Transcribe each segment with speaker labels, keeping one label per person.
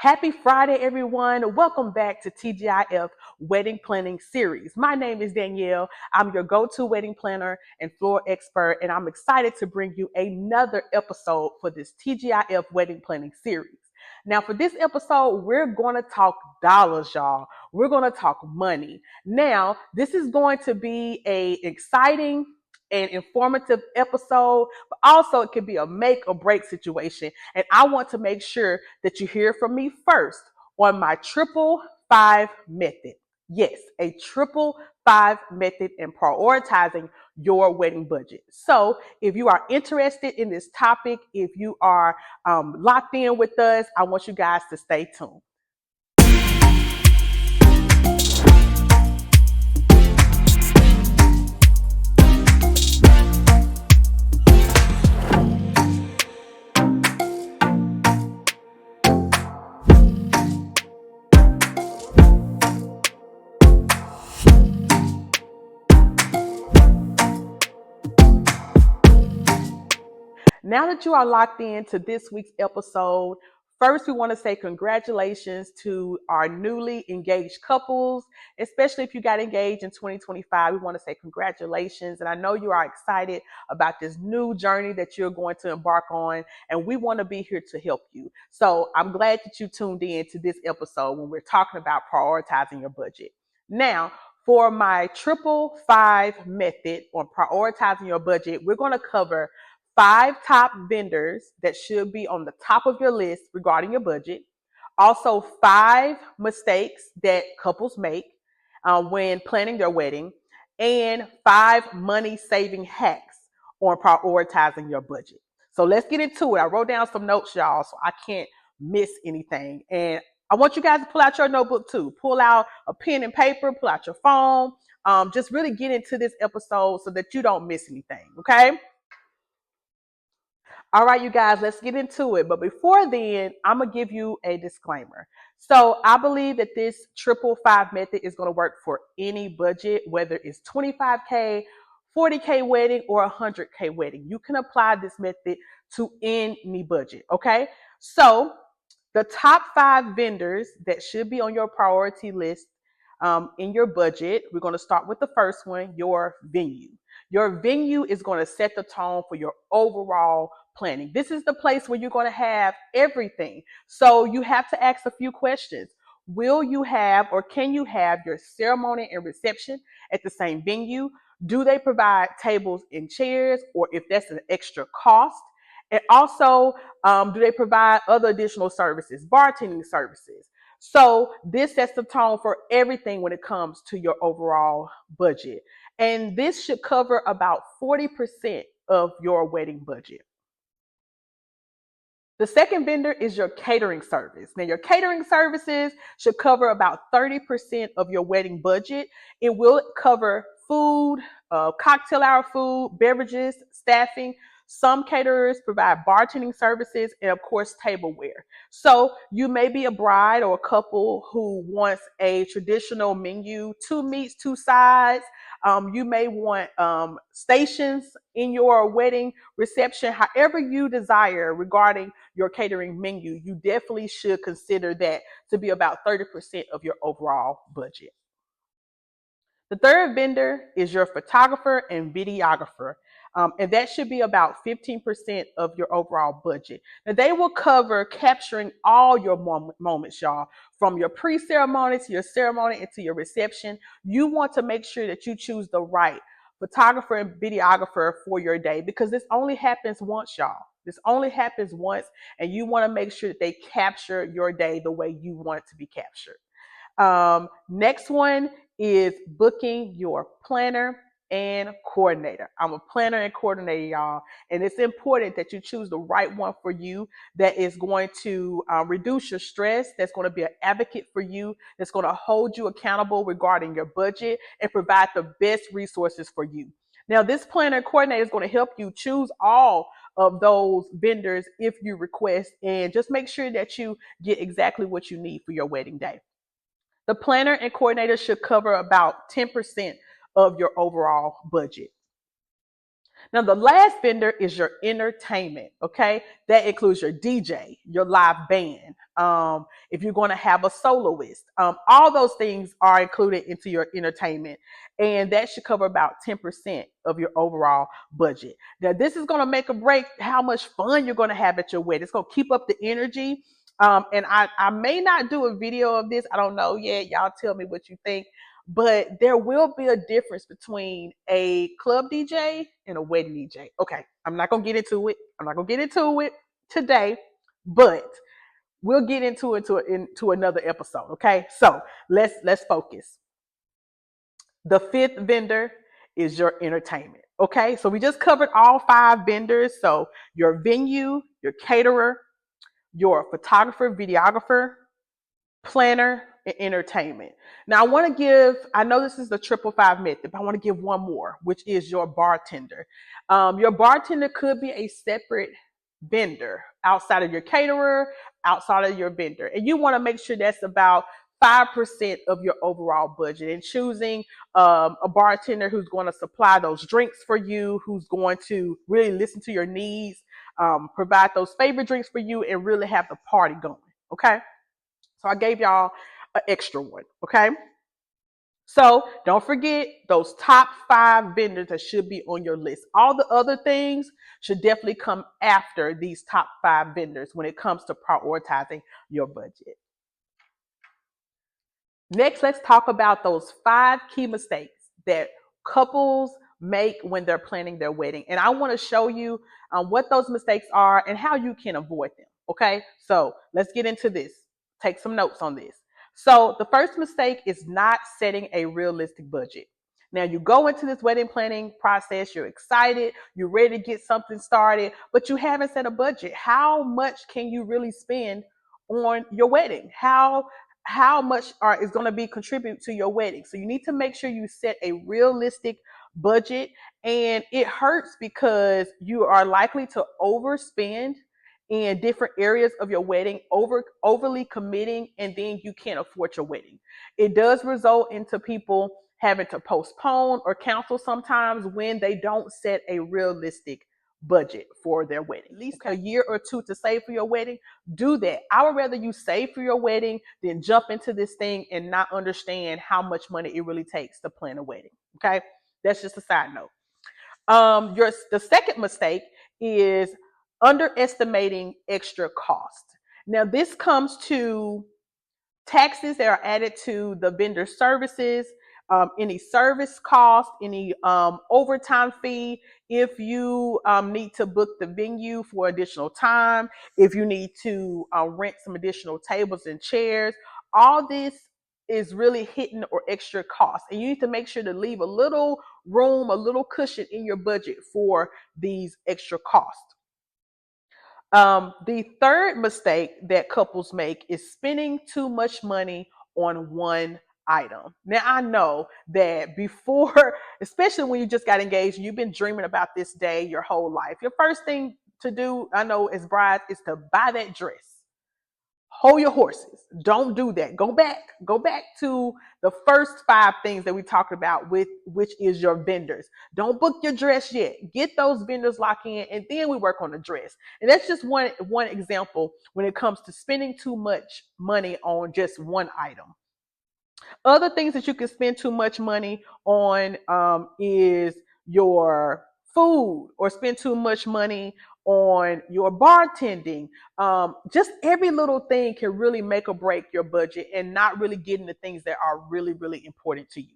Speaker 1: Happy Friday, everyone. Welcome back to TGIF Wedding Planning Series. My name is Danielle. I'm your go-to wedding planner and floor expert, and I'm excited to bring you another episode for this TGIF Wedding Planning Series. Now, for this episode, we're going to talk dollars, y'all. We're going to talk money. Now, this is going to be an exciting and informative episode, but also it could be a make or break situation. And I want to make sure that you hear from me first on my 555 method. Yes, a 555 method in prioritizing your wedding budget. So if you are interested in this topic, if you are locked in with us, I want you guys to stay tuned. Now that you are locked into this week's episode, first we want to say congratulations to our newly engaged couples, especially if you got engaged in 2025. We want to say congratulations. And I know you are excited about this new journey that you're going to embark on, and we want to be here to help you. So I'm glad that you tuned in to this episode when we're talking about prioritizing your budget. Now, for my 555 method on prioritizing your budget, we're going to cover five top vendors that should be on the top of your list regarding your budget. Also, five mistakes that couples make when planning their wedding, and five money saving hacks on prioritizing your budget. So let's get into it. I wrote down some notes, y'all, so I can't miss anything. And I want you guys to pull out your notebook too. Pull out a pen and paper, pull out your phone. Just really get into this episode so that you don't miss anything, okay? All right, you guys, let's get into it. But before then, I'm going to give you a disclaimer. So I believe that this 555 method is going to work for any budget, whether it's 25K, 40K wedding, or 100K wedding. You can apply this method to any budget, okay? So the top five vendors that should be on your priority list in your budget, we're going to start with the first one, your venue. Your venue is going to set the tone for your overall planning. This is the place where you're going to have everything. So you have to ask a few questions. Will you have or can you have your ceremony and reception at the same venue? Do they provide tables and chairs, or if that's an extra cost? And also, do they provide other additional services, bartending services? So this sets the tone for everything when it comes to your overall budget. And this should cover about 40% of your wedding budget. The second vendor is your catering service. Now, your catering services should cover about 30% of your wedding budget. It will cover food, cocktail hour food, beverages, staffing. Some caterers provide bartending services and, of course, tableware. So you may be a bride or a couple who wants a traditional menu, two meats, two sides. You may want stations in your wedding reception, however you desire regarding your catering menu. You definitely should consider that to be about 30% of your overall budget. The third vendor is your photographer and videographer. And that should be about 15% of your overall budget. Now, they will cover capturing all your moments, y'all, from your pre-ceremony to your ceremony and to your reception. You want to make sure that you choose the right photographer and videographer for your day, because this only happens once, y'all. This only happens once, and you want to make sure that they capture your day the way you want it to be captured. Next one is booking your planner and coordinator. I'm a planner and coordinator, y'all, and it's important that you choose the right one for you that is going to reduce your stress, that's going to be an advocate for you, that's going to hold you accountable regarding your budget and provide the best resources for you. Now, this planner and coordinator is going to help you choose all of those vendors if you request, and just make sure that you get exactly what you need for your wedding day. The planner and coordinator should cover about 10% of your overall budget. Now, the last vendor is your entertainment, okay? That includes your DJ, your live band, if you're going to have a soloist. All those things are included into your entertainment, and that should cover about 10% of your overall budget. Now, this is going to make or break how much fun you're going to have at your wedding. It's going to keep up the energy. And I may not do a video of this. I don't know yet. Y'all tell me what you think. But there will be a difference between a club DJ and a wedding DJ. Okay, I'm not gonna get into it. I'm not gonna get into it today, but we'll get into another episode. Okay, so let's focus. The fifth vendor is your entertainment. Okay, so we just covered all five vendors. So your venue, your caterer, your photographer, videographer, planner, and entertainment. Now, I know this is the 555 method, but I want to give one more, which is your bartender. Your bartender could be a separate vendor outside of your caterer, outside of your vendor. And you want to make sure that's about 5% of your overall budget, and choosing a bartender who's going to supply those drinks for you, who's going to really listen to your needs, provide those favorite drinks for you, and really have the party going. Okay. So I gave y'all an extra one, okay? So don't forget those top 5 vendors that should be on your list. All the other things should definitely come after these top 5 vendors when it comes to prioritizing your budget. Next, let's talk about those 5 key mistakes that couples make when they're planning their wedding. And I want to show you what those mistakes are and how you can avoid them. Okay, so let's get into this. Take some notes on this. So the first mistake is not setting a realistic budget. Now, you go into this wedding planning process, you're excited, you're ready to get something started, but you haven't set a budget. How much can you really spend on your wedding? How much is going to be contribute to your wedding? So you need to make sure you set a realistic budget. And it hurts because you are likely to overspend in different areas of your wedding, overly committing, and then you can't afford your wedding. It does result into people having to postpone or cancel sometimes when they don't set a realistic budget for their wedding. At least a year or two to save for your wedding. Do that. I would rather you save for your wedding than jump into this thing and not understand how much money it really takes to plan a wedding. Okay, that's just a side note. The second mistake is underestimating extra cost. Now, this comes to taxes that are added to the vendor services, any service cost, any overtime fee, if you need to book the venue for additional time, if you need to rent some additional tables and chairs, all this is really hidden or extra cost. And you need to make sure to leave a little room, a little cushion in your budget for these extra costs. The third mistake that couples make is spending too much money on one item. Now, I know that before, especially when you just got engaged, you've been dreaming about this day your whole life. Your first thing to do, I know, as brides, is to buy that dress. Hold your horses. Don't do that. Go back to the first 5 things that we talked about, with which is your vendors. Don't book your dress yet. Get those vendors locked in, and then we work on the dress. And that's just one example when it comes to spending too much money on just one item. Other things that you can spend too much money on is your food, or spend too much money on your bartending. Just every little thing can really make or break your budget and not really getting the things that are really, really important to you.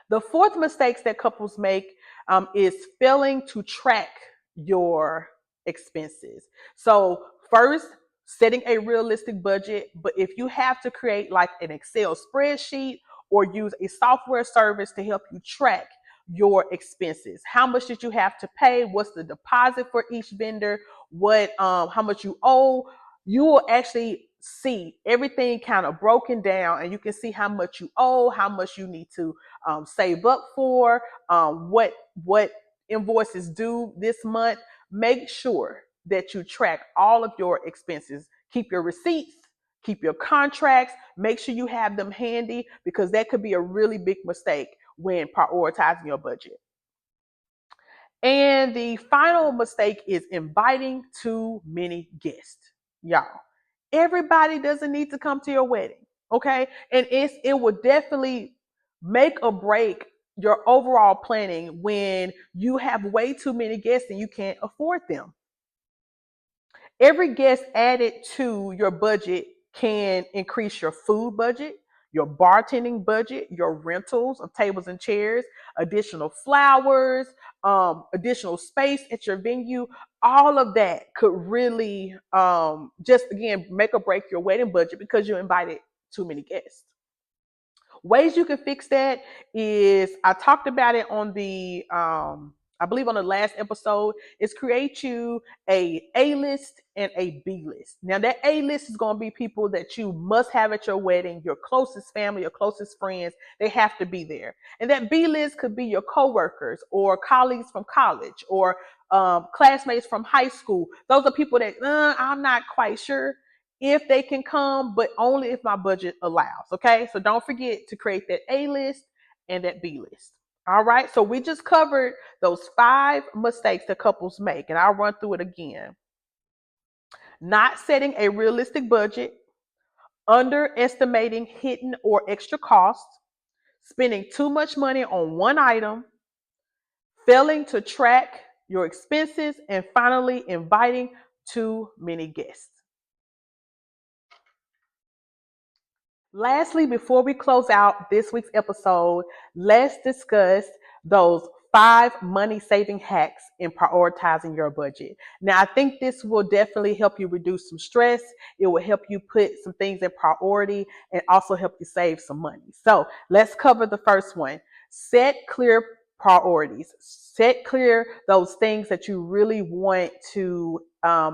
Speaker 1: The fourth mistakes that couples make is failing to track your expenses. So first, setting a realistic budget, but if you have to create like an Excel spreadsheet or use a software service to help you track your expenses. How much did you have to pay? What's the deposit for each vendor? How much you owe? You will actually see everything kind of broken down, and you can see how much you owe, how much you need to save up for, what invoices due this month. Make sure that you track all of your expenses. Keep your receipts, keep your contracts, make sure you have them handy, because that could be a really big mistake when prioritizing your budget. And the final mistake is inviting too many guests. Y'all, everybody doesn't need to come to your wedding. Okay. And it will definitely make or break your overall planning when you have way too many guests and you can't afford them. Every guest added to your budget can increase your food budget, your bartending budget, your rentals of tables and chairs, additional flowers, additional space at your venue. All of that could really just again make or break your wedding budget because you invited too many guests. Ways you can fix that is I talked about it on the I believe on the last episode is create you a list and a B list. Now that A list is going to be people that you must have at your wedding, your closest family, your closest friends, they have to be there. And that B list could be your coworkers or colleagues from college or classmates from high school. Those are people that I'm not quite sure if they can come, but only if my budget allows. Okay. So don't forget to create that A list and that B list. All right. So we just covered those 5 mistakes that couples make, and I'll run through it again. Not setting a realistic budget, underestimating hidden or extra costs, spending too much money on one item, failing to track your expenses, and finally inviting too many guests. Lastly, before we close out this week's episode, let's discuss those 5 money saving hacks in prioritizing your budget. Now, I think this will definitely help you reduce some stress. It will help you put some things in priority and also help you save some money. So let's cover the first one. Set clear priorities. Set clear those things that you really want to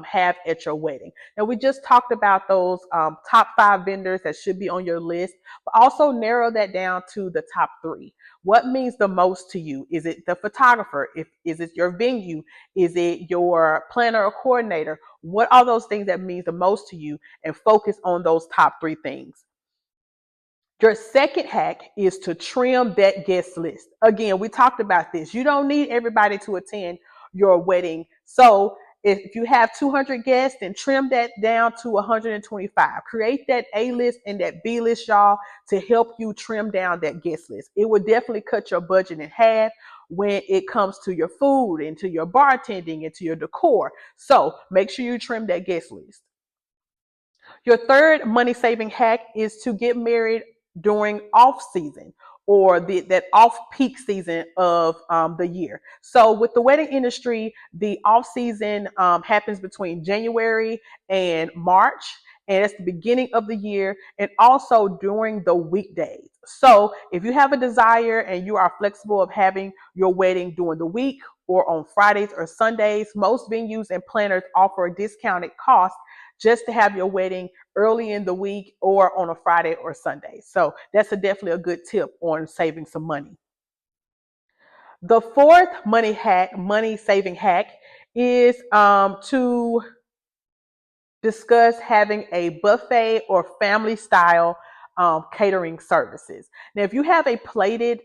Speaker 1: have at your wedding. Now, we just talked about those top 5 vendors that should be on your list, but also narrow that down to the top 3. What means the most to you? Is it the photographer? Is it your venue? Is it your planner or coordinator? What are those things that means the most to you? And focus on those top 3 things. Your second hack is to trim that guest list. Again, we talked about this. You don't need everybody to attend your wedding. So if you have 200 guests, then trim that down to 125. Create that A list and that B list, y'all, to help you trim down that guest list. It will definitely cut your budget in half when it comes to your food and to your bartending and to your decor. So make sure you trim that guest list. Your third money saving hack is to get married during off season or that off peak season of the year. So with the wedding industry, the off season happens between January and March. And it's the beginning of the year and also during the weekdays. So if you have a desire and you are flexible of having your wedding during the week or on Fridays or Sundays, most venues and planners offer a discounted cost just to have your wedding early in the week or on a Friday or Sunday. So that's definitely a good tip on saving some money. The fourth money saving hack is to discuss having a buffet or family style catering services. Now, if you have a plated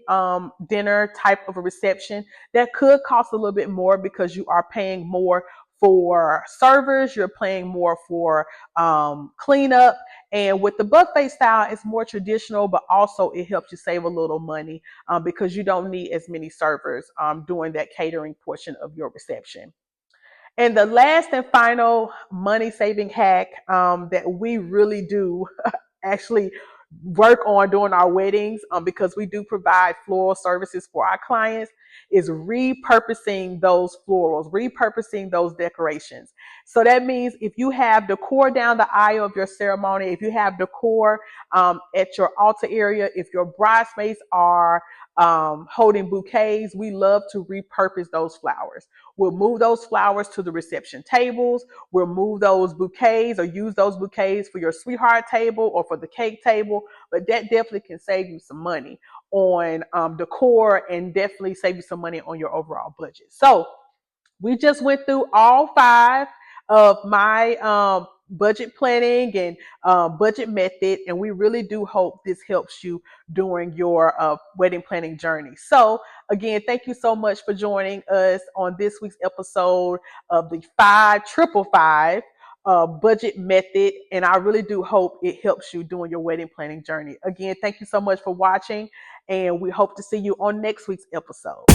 Speaker 1: dinner type of a reception, that could cost a little bit more because you are paying more for servers, you're paying more for cleanup. And with the buffet style, it's more traditional, but also it helps you save a little money because you don't need as many servers doing that catering portion of your reception. And the last and final money saving hack that we really do actually work on during our weddings because we do provide floral services for our clients is repurposing those florals, repurposing those decorations. So that means if you have decor down the aisle of your ceremony, if you have decor at your altar area, if your bridesmaids are holding bouquets, we love to repurpose those flowers. We'll move those flowers to the reception tables. We'll move those bouquets or use those bouquets for your sweetheart table or for the cake table. But that definitely can save you some money on decor and definitely save you some money on your overall budget. So we just went through all 5 of my budget planning and budget method. And we really do hope this helps you during your wedding planning journey. So, again, thank you so much for joining us on this week's episode of the 5 555 budget method. And I really do hope it helps you during your wedding planning journey. Again, thank you so much for watching, and we hope to see you on next week's episode.